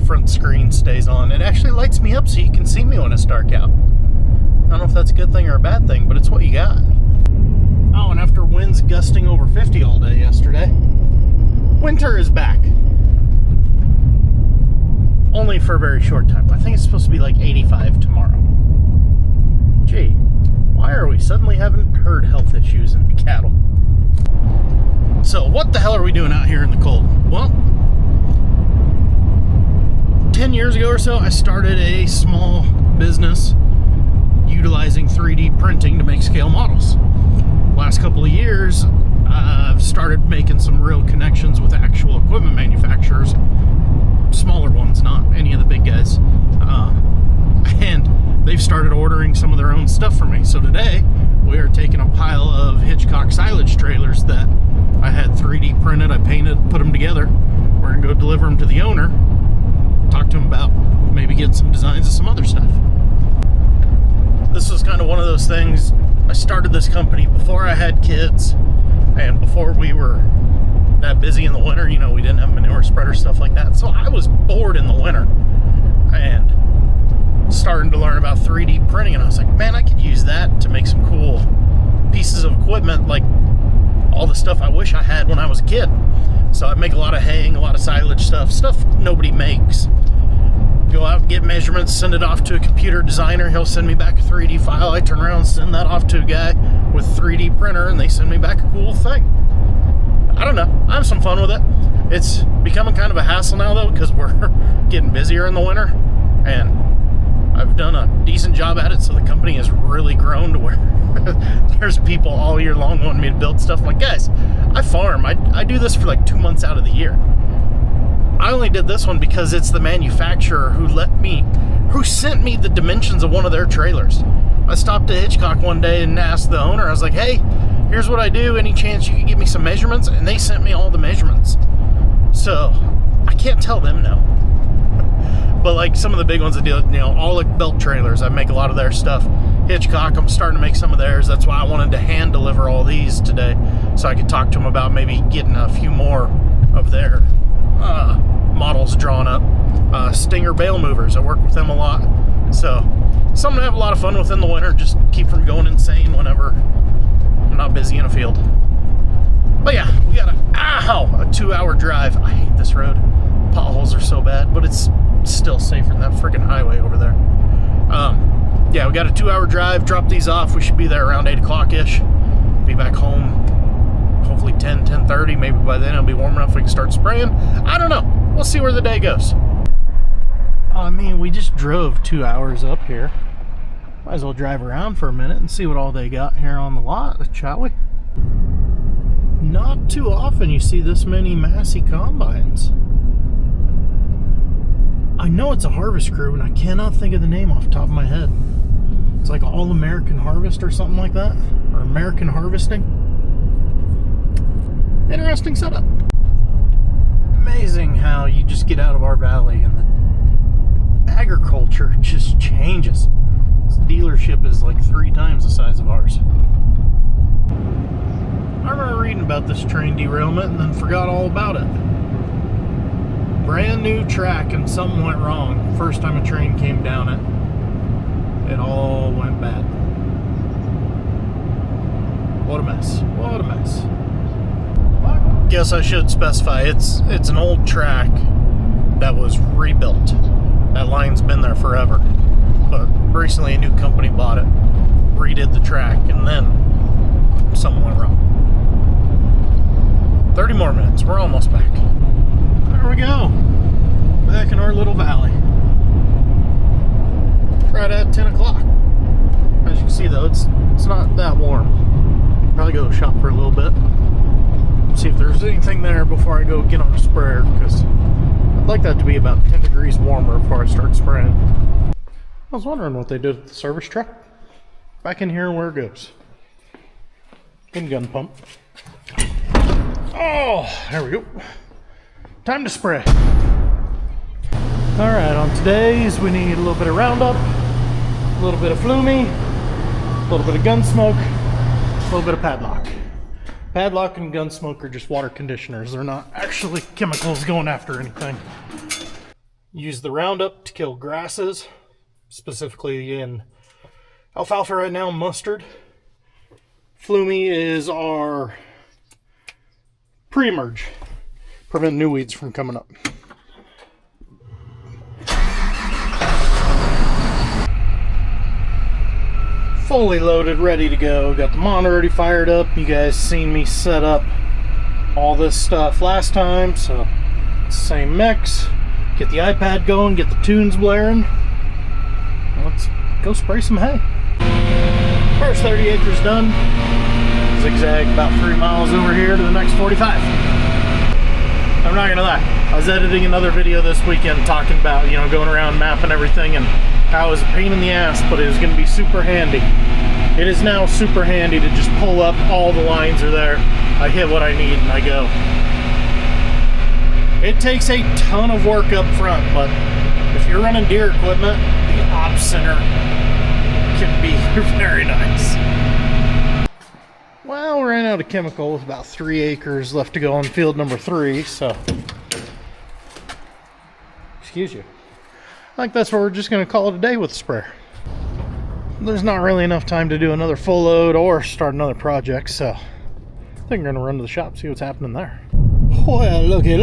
front screen stays on. It actually lights me up so you can see me when it's dark out. I don't know if that's a good thing or a bad thing, but it's what you got. Oh, and after winds gusting over 50 all day yesterday, winter is back. Only for a very short time. I think it's supposed to be like 85 tomorrow. Gee, why are we suddenly having herd health issues in cattle? So what the hell are we doing out here in the cold? Well, 10 years ago or so, I started a small business utilizing 3D printing to make scale models. Last couple of years, I've started making some real connections with actual equipment manufacturers, smaller ones, not any of the big guys, and they've started ordering some of their own stuff from me. So today, we are taking a pile of Hitchcock silage trailers that I had 3D printed, I painted, put them together. We're gonna go deliver them to the owner, talk to him about maybe getting some designs of some other stuff. This was kind of one of those things. I started this company before I had kids and before we were that busy in the winter. You know, we didn't have manure spreader, stuff like that. So I was bored in the winter and starting to learn about 3D printing, and I was like, man, I could use that to make some cool pieces of equipment, like all the stuff I wish I had when I was a kid. So I make a lot of haying, a lot of silage stuff nobody makes. Go out and get measurements, send it off to a computer designer. He'll send me back a 3D file. I turn around and send that off to a guy with a 3D printer, and they send me back a cool thing. I don't know. I have some fun with it. It's becoming kind of a hassle now, though, because we're getting busier in the winter, and I've done a decent job at it, so the company has really grown to where there's people all year long wanting me to build stuff. I'm like, guys, I farm. I do this for like 2 months out of the year. I only did this one because it's the manufacturer who sent me the dimensions of one of their trailers. I stopped at Hitchcock one day and asked the owner, I was like, hey, here's what I do. Any chance you could give me some measurements? And they sent me all the measurements. So I can't tell them no. But like some of the big ones I do, you know, all like belt trailers, I make a lot of their stuff. Hitchcock, I'm starting to make some of theirs. That's why I wanted to hand deliver all these today, so I could talk to them about maybe getting a few more of their models drawn up. Stinger bale movers, I work with them a lot. So something to have a lot of fun with in the winter, just keep from going insane whenever I'm not busy in a field. But yeah, we got a 2-hour drive. I hate this road. Potholes are so bad, but it's still safer than that freaking highway over there. Yeah, we got a 2-hour drive. Drop these off. We should be there around 8 o'clock-ish. Be back home hopefully 10:30. Maybe by then it'll be warm enough we can start spraying. I don't know. We'll see where the day goes. I mean, we just drove 2 hours up here. Might as well drive around for a minute and see what all they got here on the lot, shall we? Not too often you see this many Massey combines. I know it's a Harvest Crew, and I cannot think of the name off the top of my head. It's like All American Harvest or something like that, or American Harvesting. Interesting setup. Amazing how you just get out of our valley and the agriculture just changes. This dealership is like 3 times the size of ours. I remember reading about this train derailment and then forgot all about it. Brand new track and something went wrong. First time a train came down it, it all went bad. What a mess. What a mess. Guess I should specify it's an old track that was rebuilt. That line's been there forever. But recently a new company bought it, redid the track, and then something went wrong. 30 more minutes. We're almost back. There we go. Back in our little valley. Right at 10 o'clock. As you can see though, it's not that warm. Probably go shop for a little bit. See if there's anything there before I go get on a sprayer, because I'd like that to be about 10 degrees warmer before I start spraying. I was wondering what they did with the service truck. Back in here where it goes. Good gun pump. Oh, there we go. Time to spray. Alright, on today's we need a little bit of Roundup, a little bit of Flumi, a little bit of Gunsmoke, a little bit of Padlock. Padlock and Gunsmoke are just water conditioners. They're not actually chemicals going after anything. Use the Roundup to kill grasses, specifically in alfalfa right now, mustard. Flumi is our pre-emerge, prevent new weeds from coming up. Fully loaded, ready to go. Got the monitor already fired up. You guys seen me set up all this stuff last time, so same mix. Get the iPad going, get the tunes blaring. Let's go spray some hay. First 30 acres done. Zigzag about 3 miles over here to the next 45. I'm not gonna lie, I was editing another video this weekend talking about, going around mapping everything and how it was a pain in the ass, but it was gonna be super handy. It is now super handy to just pull up, all the lines are there. I hit what I need and I go. It takes a ton of work up front, but if you're running deer equipment, the op center can be very nice. Well, we ran out of chemical with about 3 acres left to go on field number 3, so excuse you. I think that's where we're just going to call it a day with the sprayer. There's not really enough time to do another full load or start another project, so I think I'm going to run to the shop, see what's happening there. Well, looky.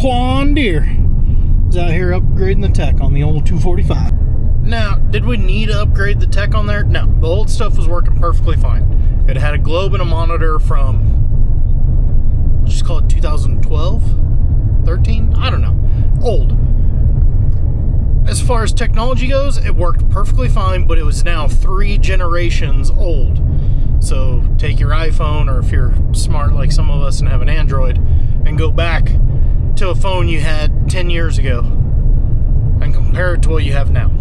Juan Deere is out here upgrading the tech on the old 245. Now, did we need to upgrade the tech on there? No, the old stuff was working perfectly fine. It had a globe and a monitor from, let's just call it 2012, 13, I don't know, old. As far as technology goes, it worked perfectly fine, but it was now 3 generations old. So take your iPhone, or if you're smart like some of us and have an Android, and go back to a phone you had 10 years ago and compare it to what you have now.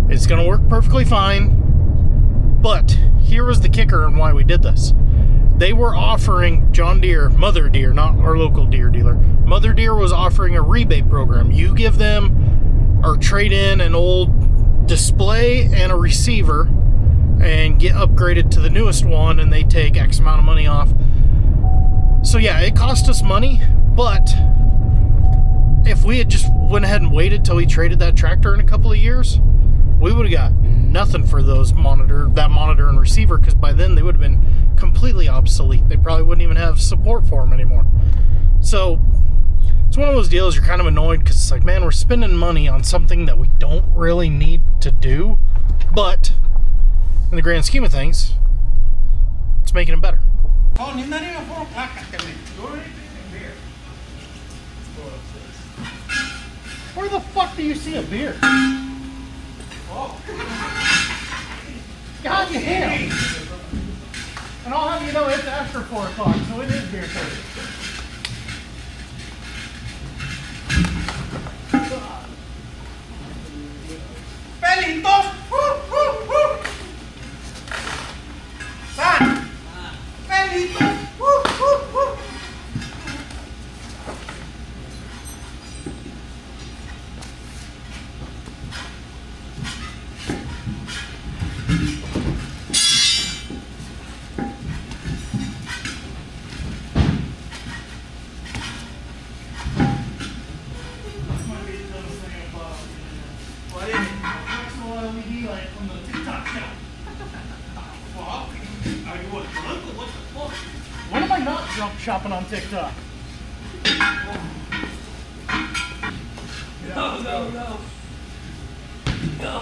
It's going to work perfectly fine, but here was the kicker on why we did this. They were offering John Deere, Mother Deere, not our local Deere dealer. Mother Deere was offering a rebate program. You give them or trade in an old display and a receiver and get upgraded to the newest one, and they take X amount of money off. So yeah, it cost us money, but if we had just went ahead and waited till we traded that tractor in a couple of years, we would have got nothing for that monitor and receiver, because by then they would have been completely obsolete. They probably wouldn't even have support for them anymore. So it's one of those deals you're kind of annoyed, because it's like, man, we're spending money on something that we don't really need to do, but in the grand scheme of things, it's making them better. Where the fuck do you see a beer? God damn! And I'll have you know it's after 4 o'clock, so it is beer time. Pelitos! Woo, woo, woo! San! Pelitos! Woo, woo, woo! When am I not jump shopping on TikTok? No.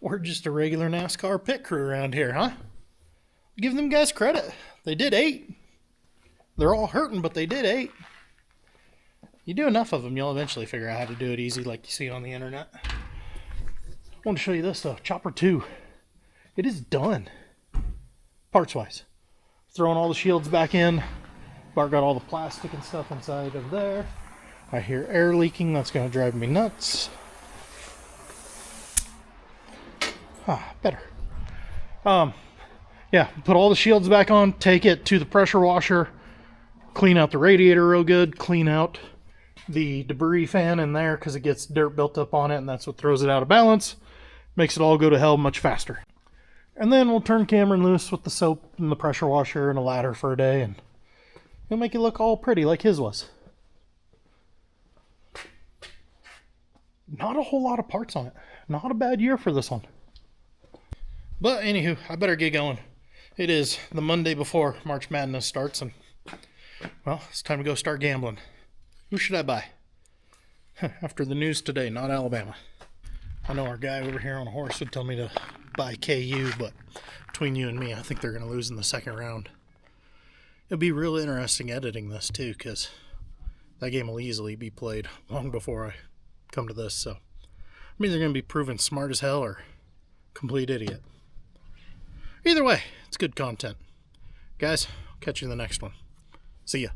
We're just a regular NASCAR pit crew around here, huh? Give them guys credit. They did 8. They're all hurting, but they did 8. You do enough of them, you'll eventually figure out how to do it easy like you see on the internet. I want to show you this though. Chopper 2. It is done. Parts-wise. Throwing all the shields back in. Bart got all the plastic and stuff inside of there. I hear air leaking. That's going to drive me nuts. Better. Yeah, put all the shields back on, take it to the pressure washer, clean out the radiator real good, clean out the debris fan in there because it gets dirt built up on it and that's what throws it out of balance. Makes it all go to hell much faster. And then we'll turn Cameron loose with the soap and the pressure washer and a ladder for a day and he'll make it look all pretty like his was. Not a whole lot of parts on it. Not a bad year for this one. But anywho, I better get going. It is the Monday before March Madness starts, and, well, it's time to go start gambling. Who should I buy? After the news today, not Alabama. I know our guy over here on a horse would tell me to buy KU, but between you and me, I think they're going to lose in the second round. It'll be real interesting editing this, too, because that game will easily be played long before I come to this, so I'm either going to be proven smart as hell or complete idiot. Either way, it's good content. Guys, catch you in the next one. See ya.